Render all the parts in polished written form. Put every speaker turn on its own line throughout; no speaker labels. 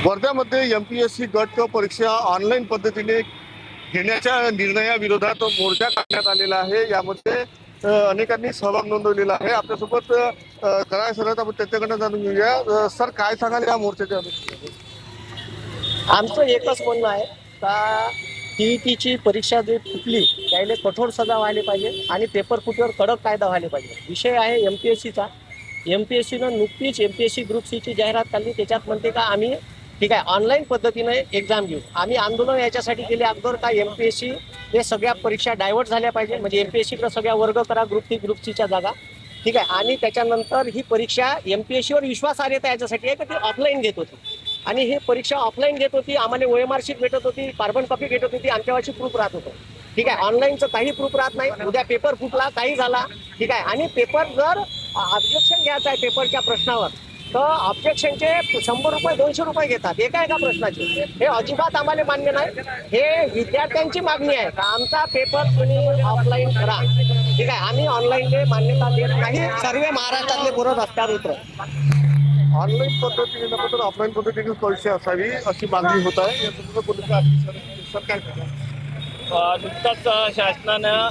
वर्ध्यामध्ये MPSC गट क परीक्षा ऑनलाईन पद्धतीने घेण्याच्या निर्णयाविरोधात मोर्चा काढण्यात आलेला आहे। यामध्ये अनेकांनी सहभाग नोंदवलेला आहे। आपल्यासोबत कराय सर आपण त्याच्याकडनं जाणून घेऊया। सर काय सांगाल या मोर्चाच्या
आमचं एकच म्हणणं आहे का टीईटीची परीक्षा जी फुटली त्याला कठोर सजा व्हायला पाहिजे आणि पेपर फुटीवर कडक कायदा व्हायला पाहिजे। विषय आहे MPSCचा। MPSCनं नुकतीच MPSC ग्रुप सी ची जाहिरात काढली। त्याच्यात म्हणते का आम्ही ठीक आहे ऑनलाईन पद्धतीने एक्झाम घेऊ। आम्ही आंदोलन याच्यासाठी केले अगोदर का MPSC हे सगळ्या परीक्षा डायव्हर्ट झाल्या पाहिजे, म्हणजे MPSCकडे सगळ्या वर्ग करा ग्रुप सीच्या जागा ठीक आहे। आणि त्याच्यानंतर ही परीक्षा MPSCवर विश्वासार्हता याच्यासाठी आहे का ती ऑफलाईन घेत होती आणि ही परीक्षा ऑफलाईन घेत होती। आम्हाला OMR शीट भेटत होती, कार्बन कॉपी भेटत होती, आमच्यावरची प्रूफ राहत होतं ठीक आहे। ऑनलाईनचं काही प्रूफ राहत नाही। उद्या पेपर फुटला काही झाला ठीक आहे आणि पेपर जर ऑब्जेक्शन घ्यायचं आहे पेपरच्या प्रश्नावर तर ऑब्जेक्शनचे 100 रुपये 200 रुपये घेतात एका प्रश्नाचे। हे अजिबात आम्हाला मान्य नाही। हे विद्यार्थ्यांची मागणी आहे का आमचा पेपर तुम्ही ऑफलाईन करा ठीक आहे। आम्ही ऑनलाईनला मान्यता देत नाही। सर्व महाराष्ट्रातले पोरं रस्त्यावर उतरत
ऑनलाईन पद्धतीने नव्हे तर ऑफलाईन पद्धतीने परीक्षा असावी अशी मागणी होत आहे। यासंदर्भात पोलीस सर काय सांगतात?
नुकताच शासनानं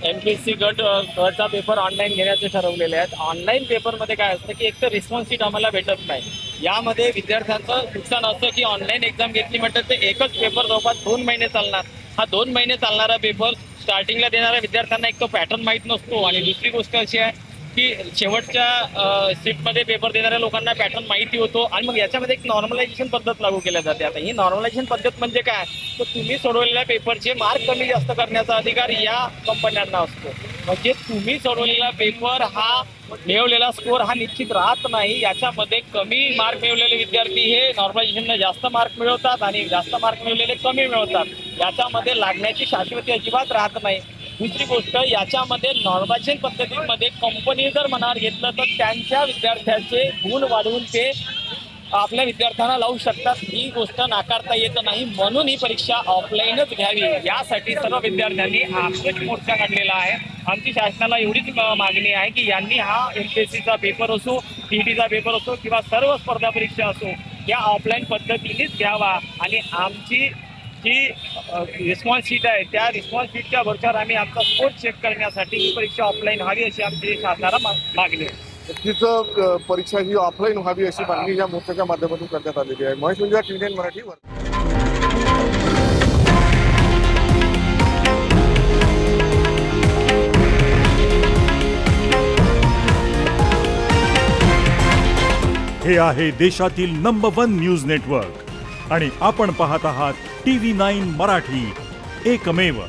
MPSC गटचा पेपर ऑनलाईन घेण्याचे ठरवलेले आहेत। ऑनलाईन पेपरमध्ये काय असतं की एक तर रिस्पॉन्स शीट आम्हाला भेटत नाही। यामध्ये विद्यार्थ्यांचं नुकसान असतं की ऑनलाईन एक्झाम घेतली म्हणतात ते एकच पेपर जवळपास 2 महिने चालणार। हा 2 महिने चालणारा पेपर स्टार्टिंगला देणाऱ्या विद्यार्थ्यांना एक तो पॅटर्न माहीत नसतो आणि दुसरी गोष्ट अशी आहे की शेवटच्या सीटमध्ये पेपर देणाऱ्या लोकांना पॅटर्न माहिती होतो आणि मग याच्यामध्ये एक नॉर्मलायझेशन पद्धत लागू केल्या जाते। आता ही नॉर्मलायझेशन पद्धत म्हणजे काय तर तुम्ही सोडवलेल्या पेपरचे मार्क कमी जास्त करण्याचा अधिकार या कंपन्यांना असतो। म्हणजे तुम्ही सोडवलेला पेपर हा मिळवलेला स्कोअर हा निश्चित राहत नाही। याच्यामध्ये कमी मार्क मिळवलेले विद्यार्थी हे नॉर्मलायझेशनने जास्त मार्क मिळवतात आणि जास्त मार्क मिळवलेले कमी मिळवतात। याच्यामध्ये लागण्याची शाश्वती अजिबात राहत नाही। दुसरी गोष्ट याच्यामध्ये नॉर्मलायझेशन पद्धतीमध्ये कंपनी जर मनावर घेतलं तर त्यांच्या विद्यार्थ्यांचे गुण वाढवून ते आपल्या विद्यार्थ्यांना लावू शकतात। ही गोष्ट नाकारता येत नाही। म्हणून ही परीक्षा ऑफलाईनच घ्यावी यासाठी सर्व विद्यार्थ्यांनी आपलेच मोर्चा काढलेला आहे। आमची शासनाला एवढीच मागणी आहे की यांनी हा MPSCचा पेपर असो TETचा पेपर असो किंवा सर्व स्पर्धा परीक्षा असो या ऑफलाईन पद्धतीनेच घ्यावा आणि आमची जी रिस्पॉन्स शीट आहे त्या रिस्पॉन्स शीटच्या वरच्यावर आम्ही आमचा स्कोर चेक करण्यासाठी ही परीक्षा ऑफलाईन व्हावी अशी आमची शासनाला मागणी आहे।
नक्कीच परीक्षा ही ऑफलाईन व्हावी अशी मागणी या मोर्चाच्या माध्यमातून करण्यात आलेली आहे। महेश म्हणजे TVN मराठीवर
हे आहे देशातील नंबर 1 न्यूज नेटवर्क आणि आपण पाहत आहात TV9 मराठी, एकमेव।